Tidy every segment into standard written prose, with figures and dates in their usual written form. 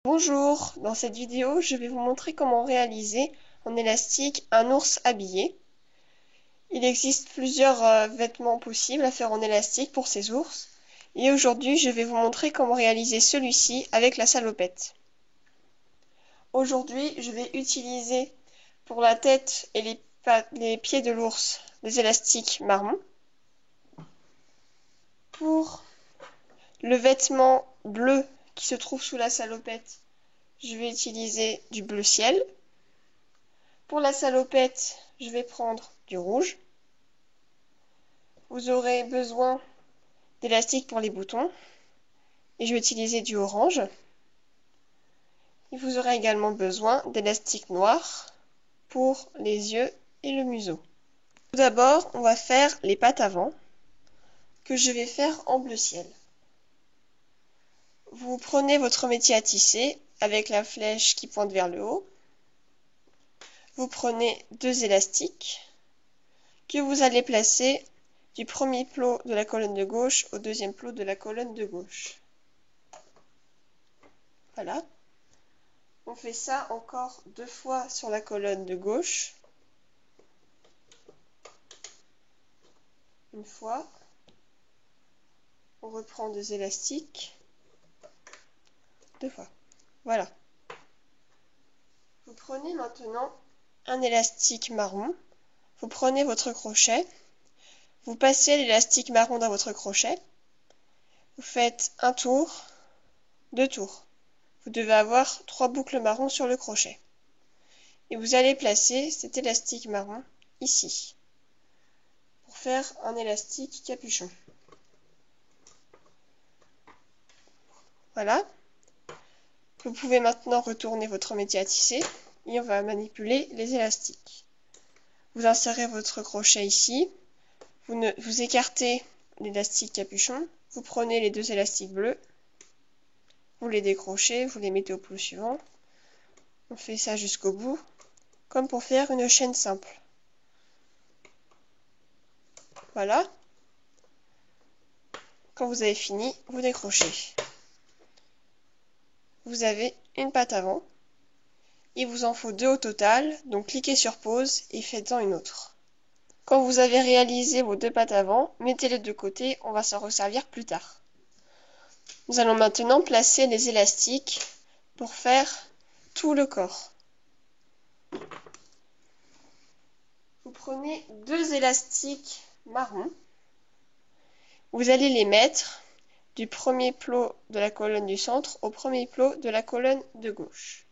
Bonjour, dans cette vidéo, je vais vous montrer comment réaliser en élastique un ours habillé. Il existe plusieurs vêtements possibles à faire en élastique pour ces ours. Et aujourd'hui, je vais vous montrer comment réaliser celui-ci avec la salopette. Aujourd'hui, je vais utiliser pour la tête et les pieds de l'ours des élastiques marron. Pour le vêtement bleu qui se trouve sous la salopette, je vais utiliser du bleu ciel. Pour la salopette, je vais prendre du rouge. Vous aurez besoin d'élastique pour les boutons. Et je vais utiliser du orange. Et vous aurez également besoin d'élastique noir pour les yeux et le museau. Tout d'abord, on va faire les pattes avant, que je vais faire en bleu ciel. Vous prenez votre métier à tisser avec la flèche qui pointe vers le haut. Vous prenez deux élastiques que vous allez placer du premier plot de la colonne de gauche au deuxième plot de la colonne de gauche. Voilà. On fait ça encore 2 fois sur la colonne de gauche. Une fois. On reprend 2 élastiques. 2 fois. Voilà. Vous prenez maintenant un élastique marron. Vous prenez votre crochet. Vous passez l'élastique marron dans votre crochet. Vous faites un tour, 2 tours. Vous devez avoir 3 boucles marron sur le crochet. Et vous allez placer cet élastique marron ici pour faire un élastique capuchon. Voilà. Vous pouvez maintenant retourner votre métier à tisser et on va manipuler les élastiques. Vous insérez votre crochet ici. Vous écartez l'élastique capuchon. Vous prenez les 2 élastiques bleus. Vous les décrochez, vous les mettez au plot suivant. On fait ça jusqu'au bout, comme pour faire une chaîne simple. Voilà. Quand vous avez fini, vous décrochez. Vous avez une patte avant. Il vous en faut 2 au total, donc cliquez sur pause et faites-en une autre. Quand vous avez réalisé vos 2 pattes avant, mettez-les de côté, on va s'en resservir plus tard. Nous allons maintenant placer les élastiques pour faire tout le corps. Vous prenez 2 élastiques marron. Vous allez les mettre du premier plot de la colonne du centre au premier plot de la colonne de gauche.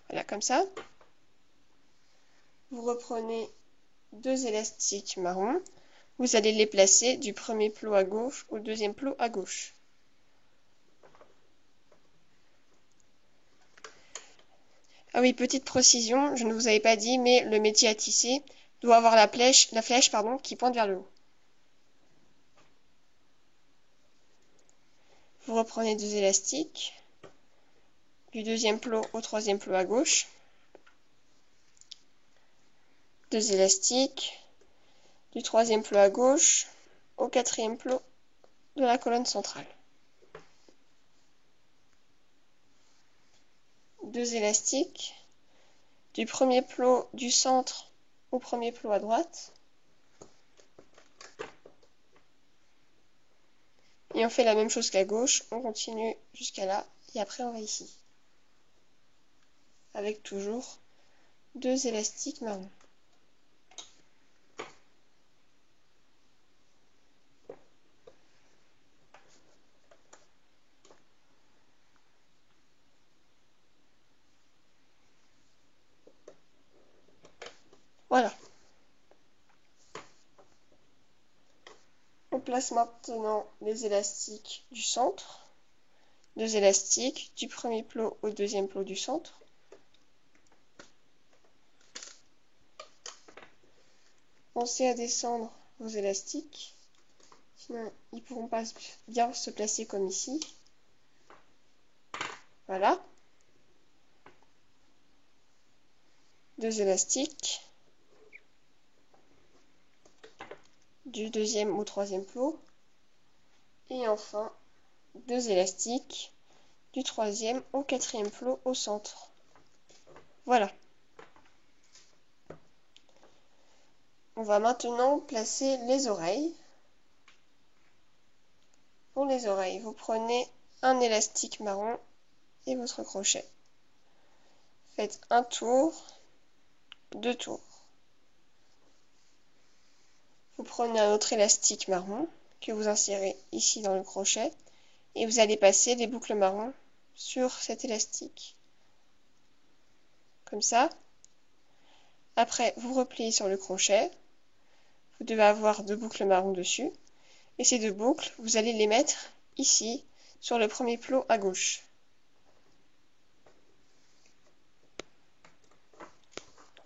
Voilà, comme ça. Vous reprenez 2 élastiques marron. Vous allez les placer du premier plot à gauche au deuxième plot à gauche. Ah oui, petite précision, je ne vous avais pas dit, mais le métier à tisser doit avoir la flèche qui pointe vers le haut. Vous reprenez 2 élastiques, du deuxième plot au troisième plot à gauche. 2 élastiques, du troisième plot à gauche au quatrième plot de la colonne centrale. 2 élastiques, du premier plot du centre au premier plot à droite. Et on fait la même chose qu'à gauche, on continue jusqu'à là, et après on va ici. Avec toujours 2 élastiques marron. Voilà. On place maintenant les élastiques du centre. 2 élastiques du premier plot au deuxième plot du centre. Pensez à descendre vos élastiques, sinon ils ne pourront pas bien se placer comme ici. Voilà. 2 élastiques du deuxième au troisième plot. Et enfin, 2 élastiques du 3e au 4e plot au centre. Voilà. On va maintenant placer les oreilles. Pour les oreilles, vous prenez un élastique marron et votre crochet. Faites un tour, 2 tours. Vous prenez un autre élastique marron que vous insérez ici dans le crochet et vous allez passer les boucles marron sur cet élastique. Comme ça. Après, vous repliez sur le crochet. Vous devez avoir 2 boucles marron dessus. Et ces 2 boucles, vous allez les mettre ici, sur le premier plot à gauche.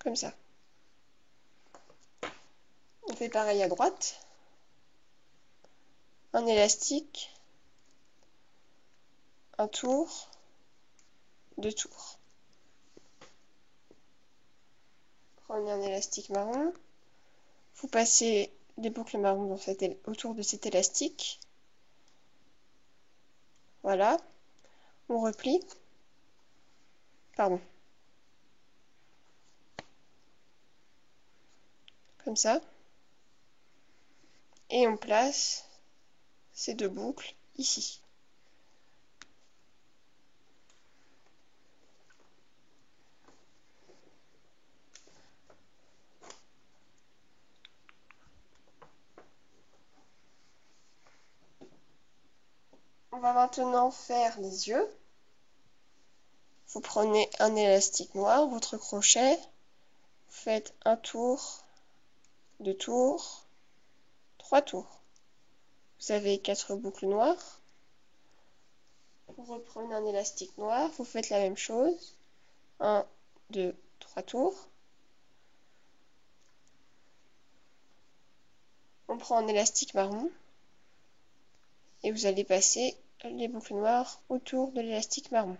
Comme ça. On fait pareil à droite. Un élastique, un tour, 2 tours. Prenez un élastique marron. Vous passez les boucles marron autour de cet élastique. Voilà. On replie. Pardon. Comme ça. Et on place ces 2 boucles ici. On va maintenant faire les yeux. Vous prenez un élastique noir, votre crochet, vous faites un tour, 2 tours, 3 tours. Vous avez 4 boucles noires. Vous reprenez un élastique noir, vous faites la même chose. 1, 2, 3 tours. On prend un élastique marron et vous allez passer les boucles noires autour de l'élastique marron.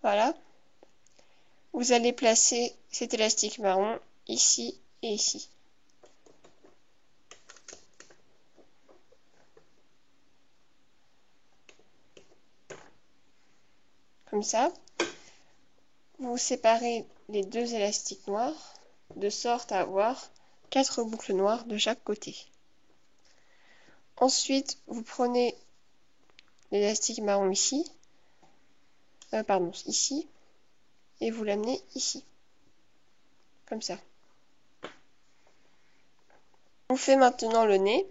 Voilà. Vous allez placer cet élastique marron ici et ici. Comme ça. Vous séparez les 2 élastiques noirs de sorte à avoir 4 boucles noires de chaque côté. Ensuite, vous prenez l'élastique marron ici, ici, et vous l'amenez ici, comme ça. On fait maintenant le nez.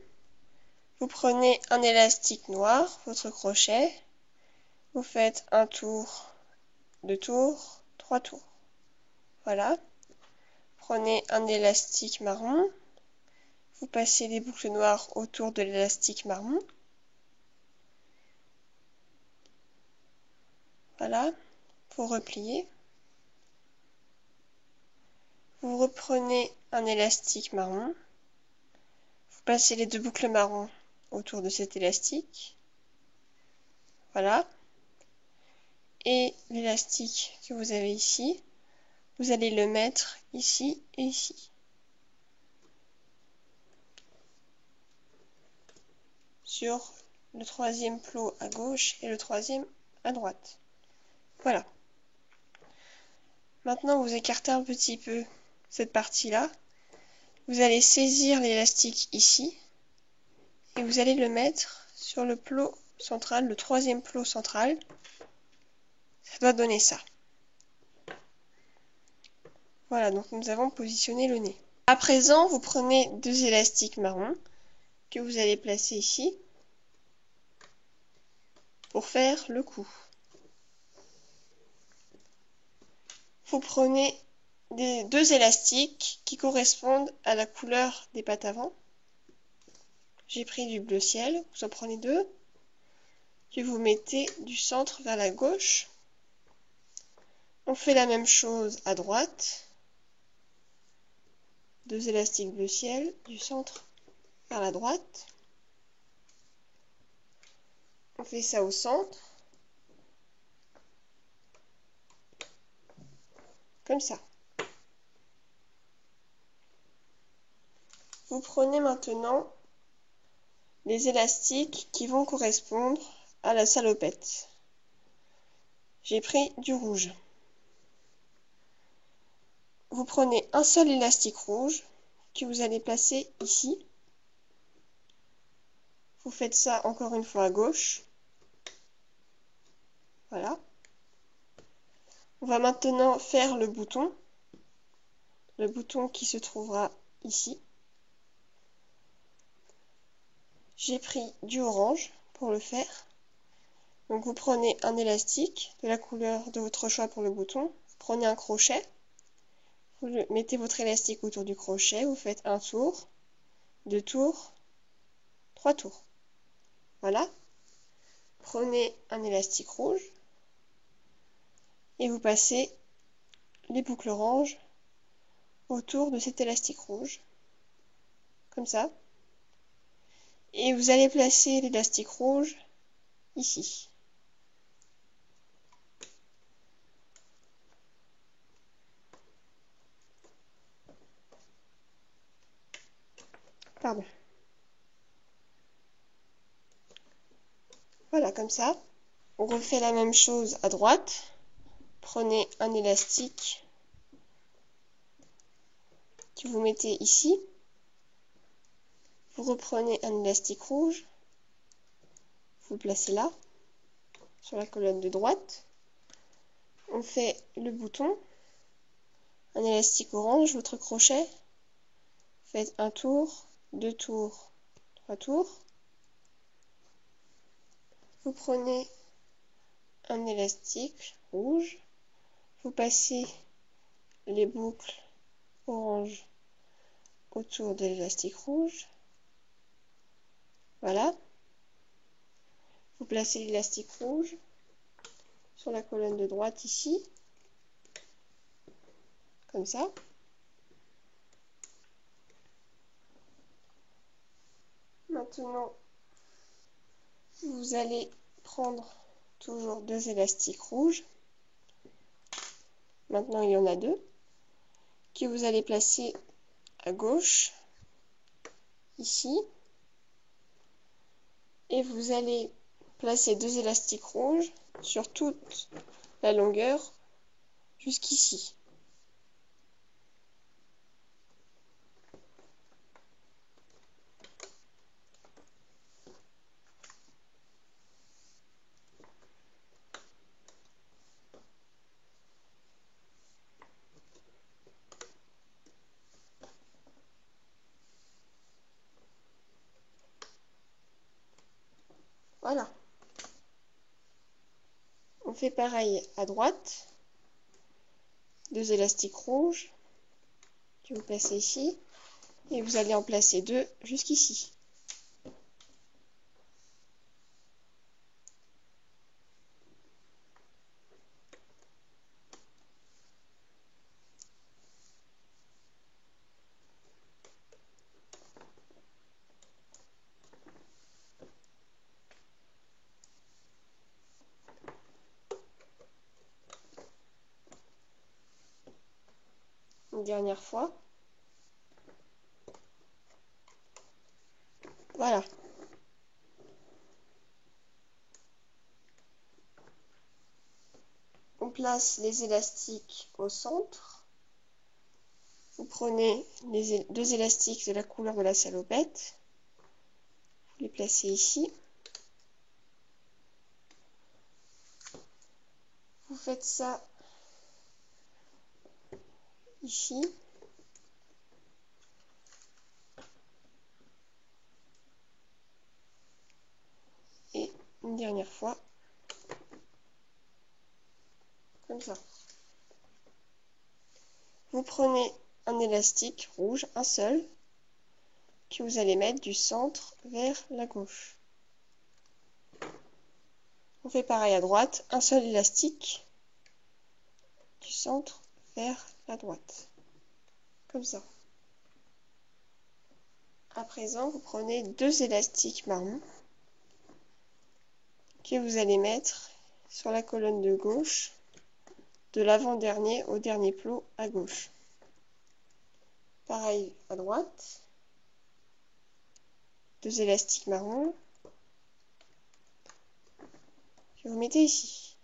Vous prenez un élastique noir, votre crochet, vous faites un tour, 2 tours, 3 tours. Voilà. Prenez un élastique marron, vous passez les boucles noires autour de l'élastique marron. Voilà, vous repliez. Vous reprenez un élastique marron, vous passez les 2 boucles marron autour de cet élastique. Voilà. Et l'élastique que vous avez ici, vous allez le mettre ici et ici. Sur le 3e plot à gauche et le 3e à droite. Voilà. Maintenant, vous écartez un petit peu cette partie-là. Vous allez saisir l'élastique ici et vous allez le mettre sur le plot central, le 3e plot central. Ça doit donner ça. Voilà, donc nous avons positionné le nez. À présent, vous prenez 2 élastiques marrons que vous allez placer ici pour faire le cou. Vous prenez 2 élastiques qui correspondent à la couleur des pattes avant. J'ai pris du bleu ciel, vous en prenez 2, que vous mettez du centre vers la gauche. On fait la même chose à droite. 2 élastiques bleu ciel, du centre vers la droite. On fait ça au centre. Comme ça. Vous prenez maintenant les élastiques qui vont correspondre à la salopette. J'ai pris du rouge. Vous prenez un seul élastique rouge que vous allez placer ici. Vous faites ça encore une fois à gauche. Voilà. On va maintenant faire le bouton qui se trouvera ici. J'ai pris du orange pour le faire. Donc vous prenez un élastique de la couleur de votre choix pour le bouton. Vous prenez un crochet. Vous mettez votre élastique autour du crochet. Vous faites un tour, 2 tours, 3 tours. Voilà. Prenez un élastique rouge et vous passez les boucles oranges autour de cet élastique rouge. Comme ça. Et vous allez placer l'élastique rouge ici. Pardon. Voilà, comme ça. On refait la même chose à droite. Prenez un élastique que vous mettez ici. Vous reprenez un élastique rouge. Vous le placez là, sur la colonne de droite. On fait le bouton. Un élastique orange, votre crochet. Faites un tour, 2 tours, 3 tours. Vous prenez un élastique rouge. Vous passez les boucles orange autour de l'élastique rouge. Voilà. Vous placez l'élastique rouge sur la colonne de droite ici. Comme ça. Maintenant, vous allez prendre toujours 2 élastiques rouges. Maintenant, il y en a 2 que vous allez placer à gauche, ici. Et vous allez placer 2 élastiques rouges sur toute la longueur jusqu'ici. Voilà. On fait pareil à droite. 2 élastiques rouges que vous placez ici. Et vous allez en placer 2 jusqu'ici. Une dernière fois. Voilà. On place les élastiques au centre. Vous prenez les 2 élastiques de la couleur de la salopette. Vous les placez ici. Vous faites ça ici. Et une dernière fois. Comme ça. Vous prenez un élastique rouge, un seul, que vous allez mettre du centre vers la gauche. On fait pareil à droite, un seul élastique du centre vers la droite. Comme ça. À présent, vous prenez 2 élastiques marron que vous allez mettre sur la colonne de gauche, de l'avant-dernier au dernier plot à gauche. Pareil à droite, 2 élastiques marron que vous mettez ici.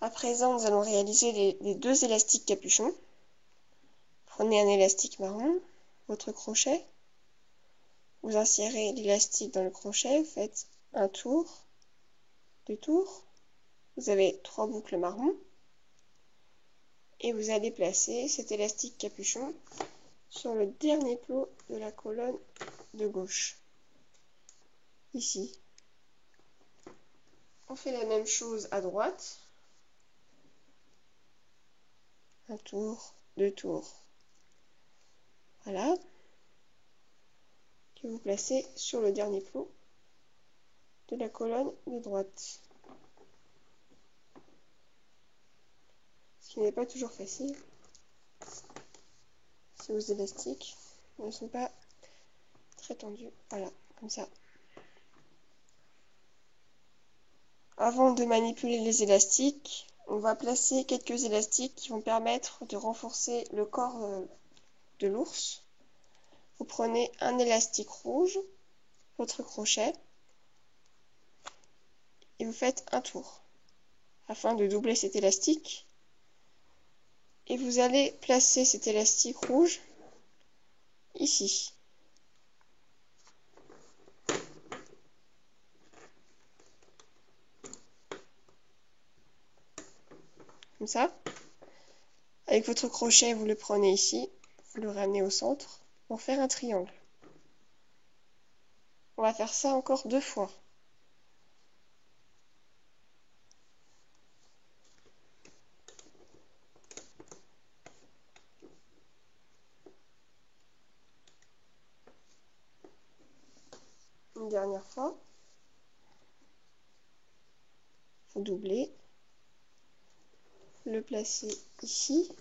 À présent, nous allons réaliser les 2 élastiques capuchons. Prenez un élastique marron, votre crochet, vous insérez l'élastique dans le crochet, vous faites un tour, 2 tours, vous avez 3 boucles marron, et vous allez placer cet élastique capuchon sur le dernier plot de la colonne de gauche, ici. On fait la même chose à droite, un tour, 2 tours, voilà, que vous placez sur le dernier plot de la colonne de droite. Ce qui n'est pas toujours facile, si vos élastiques ne sont pas très tendus, voilà, comme ça. Avant de manipuler les élastiques, on va placer quelques élastiques qui vont permettre de renforcer le corps de l'ours. Vous prenez un élastique rouge, votre crochet, et vous faites un tour afin de doubler cet élastique. Et vous allez placer cet élastique rouge ici. Comme ça. Avec votre crochet, vous le prenez ici, vous le ramenez au centre pour faire un triangle. On va faire ça encore 2 fois. Une dernière fois. Vous doublez. Le placer ici.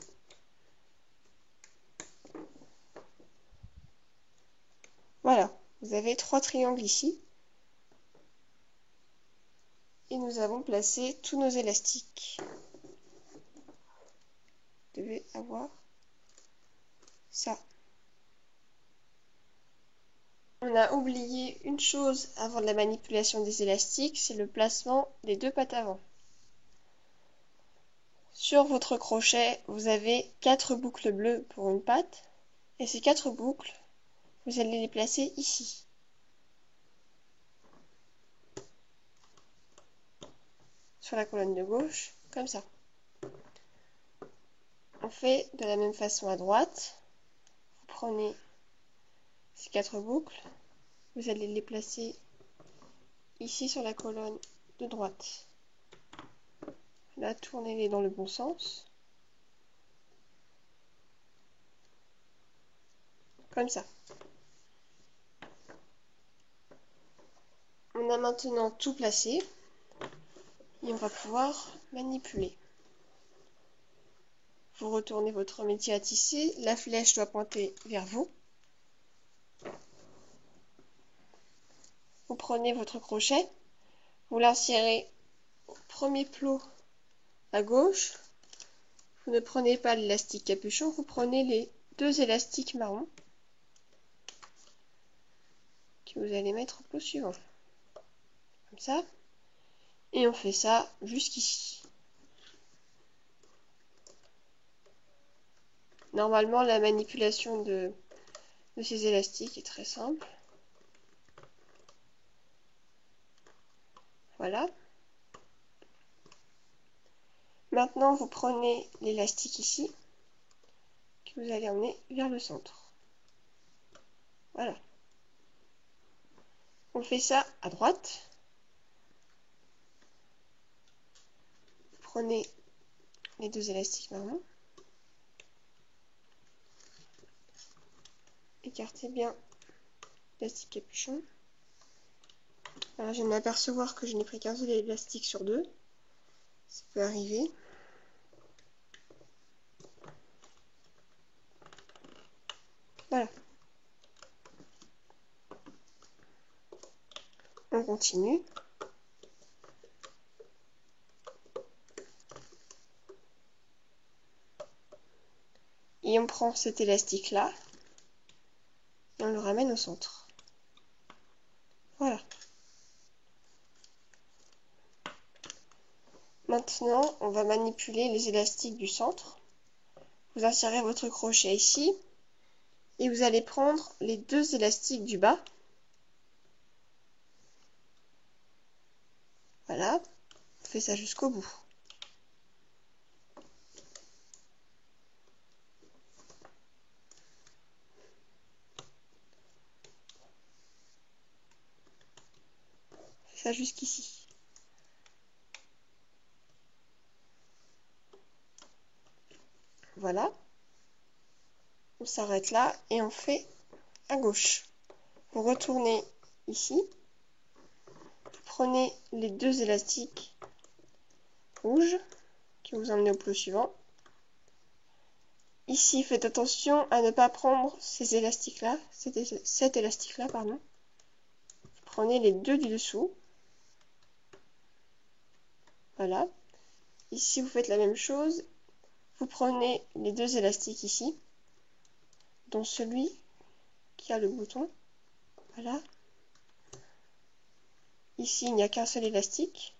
Voilà, vous avez 3 triangles ici. Et nous avons placé tous nos élastiques. Vous devez avoir ça. On a oublié une chose avant la manipulation des élastiques, c'est le placement des 2 pattes avant. Sur votre crochet, vous avez 4 boucles bleues pour une patte, et ces 4 boucles, vous allez les placer ici. Sur la colonne de gauche, comme ça. On fait de la même façon à droite. Vous prenez ces 4 boucles, vous allez les placer ici sur la colonne de droite. Là, tournez-les dans le bon sens. Comme ça. On a maintenant tout placé et on va pouvoir manipuler. Vous retournez votre métier à tisser, la flèche doit pointer vers vous. Vous prenez votre crochet, vous l'insérez au premier plot à gauche. Vous ne prenez pas l'élastique capuchon, vous prenez les 2 élastiques marrons que vous allez mettre au plot suivant. Comme ça. Et on fait ça jusqu'ici. Normalement, la manipulation de ces élastiques est très simple. Voilà. Maintenant, vous prenez l'élastique ici, que vous allez emmener vers le centre. Voilà. On fait ça à droite. Vous prenez les 2 élastiques marrons. Écartez bien l'élastique capuchon. Alors, je viens de m'apercevoir que je n'ai pris qu'un seul élastique sur 2. Ça peut arriver. Voilà. On continue. Et on prend cet élastique-là et on le ramène au centre. Voilà. Maintenant, on va manipuler les élastiques du centre. Vous insérez votre crochet ici et vous allez prendre les deux élastiques du bas. Voilà, on fait ça jusqu'au bout. On fait ça jusqu'ici. Voilà. On s'arrête là et on fait à gauche. Vous retournez ici. Vous prenez les deux élastiques rouges qui vous emmenez au plot suivant. Ici, faites attention à ne pas prendre ces élastiques-là, cet élastique-là, pardon. Vous prenez les deux du dessous. Voilà. Ici, vous faites la même chose. Vous prenez les deux élastiques ici, dont celui qui a le bouton. Voilà. Ici, il n'y a qu'un seul élastique.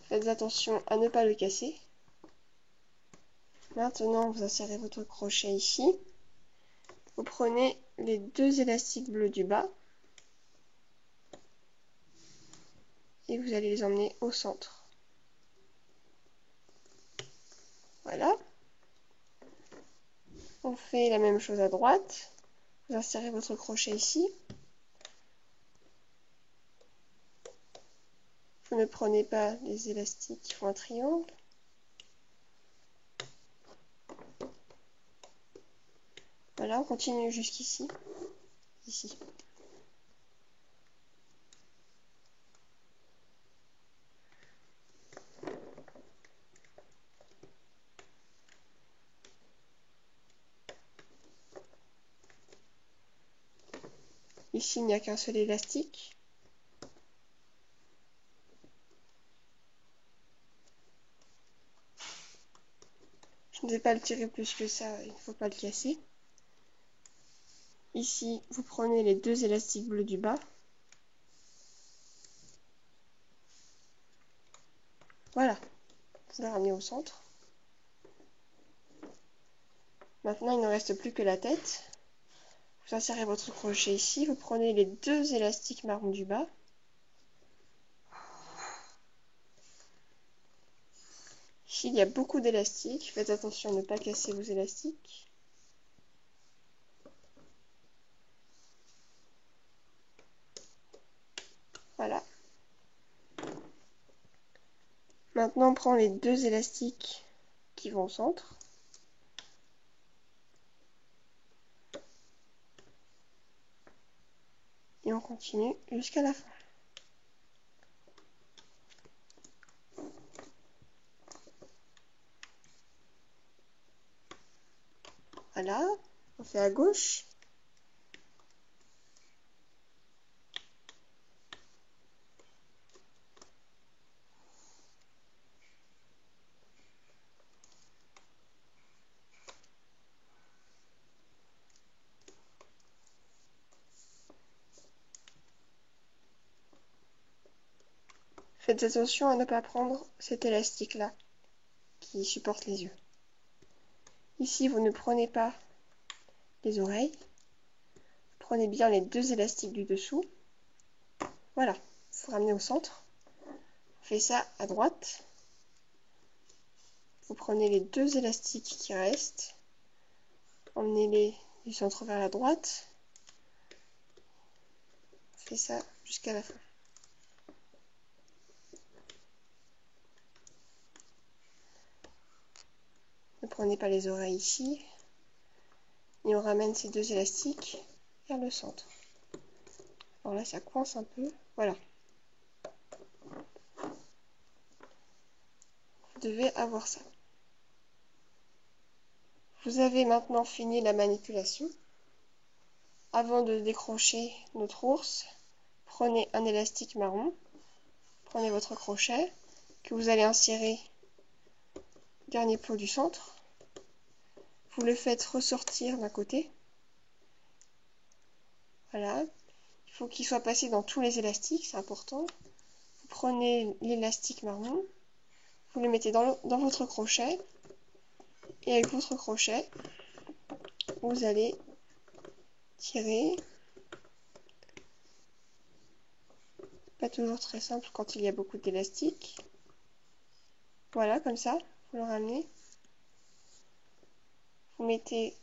Faites attention à ne pas le casser. Maintenant, vous insérez votre crochet ici. Vous prenez les deux élastiques bleus du bas. Et vous allez les emmener au centre. Voilà. On fait la même chose à droite. Vous insérez votre crochet ici. Vous ne prenez pas les élastiques qui font un triangle. Voilà, on continue jusqu'ici. Ici. Ici, il n'y a qu'un seul élastique. Je ne vais pas le tirer plus que ça, il ne faut pas le casser. Ici, vous prenez les deux élastiques bleus du bas. Voilà, vous les ramenez au centre. Maintenant, il ne reste plus que la tête. Vous insérez votre crochet ici, vous prenez les deux élastiques marron du bas. Ici, il y a beaucoup d'élastiques. Faites attention à ne pas casser vos élastiques. Voilà. Maintenant, on prend les deux élastiques qui vont au centre. Et on continue jusqu'à la fin. Voilà, on fait à gauche. Faites attention à ne pas prendre cet élastique-là qui supporte les yeux. Ici, vous ne prenez pas les oreilles. Vous prenez bien les deux élastiques du dessous. Voilà, vous ramenez au centre. On fait ça à droite. Vous prenez les deux élastiques qui restent. Emmenez-les du centre vers la droite. On fait ça jusqu'à la fin. Ne prenez pas les oreilles ici. Et on ramène ces deux élastiques vers le centre. Alors là, ça coince un peu. Voilà. Vous devez avoir ça. Vous avez maintenant fini la manipulation. Avant de décrocher notre ours, prenez un élastique marron, prenez votre crochet que vous allez insérer dernier pot du centre. Vous le faites ressortir d'un côté. Voilà. Il faut qu'il soit passé dans tous les élastiques, c'est important. Vous prenez l'élastique marron, vous le mettez dans votre crochet. Et avec votre crochet, vous allez tirer. Pas toujours très simple quand il y a beaucoup d'élastique. Voilà, comme ça, vous le ramenez. Vous mettez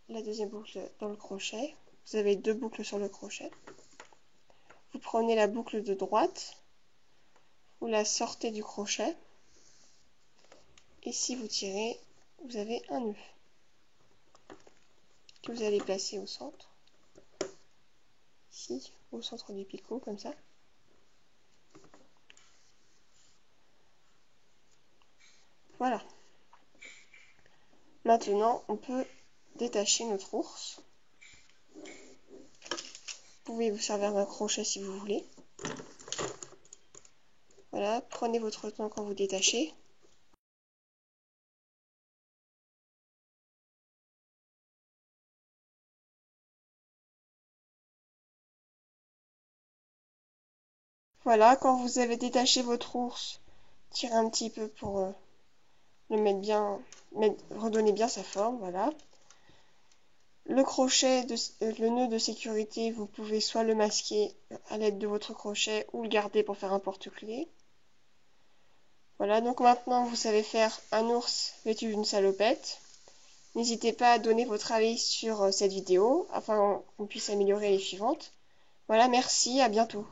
la deuxième boucle dans le crochet. Vous avez 2 boucles sur le crochet. Vous prenez la boucle de droite, vous la sortez du crochet. Et si vous tirez, vous avez un nœud que vous allez placer au centre. Ici, au centre du picot, comme ça. Voilà. Maintenant, on peut détacher notre ours. Vous pouvez vous servir d'un crochet si vous voulez. Voilà, prenez votre temps quand vous détachez. Voilà, quand vous avez détaché votre ours, tirez un petit peu pour le mettre bien, redonner bien sa forme, voilà. Le crochet, le nœud de sécurité, vous pouvez soit le masquer à l'aide de votre crochet ou le garder pour faire un porte-clés. Voilà, donc maintenant vous savez faire un ours vêtu d'une salopette. N'hésitez pas à donner votre avis sur cette vidéo afin qu'on puisse améliorer les suivantes. Voilà, merci, à bientôt.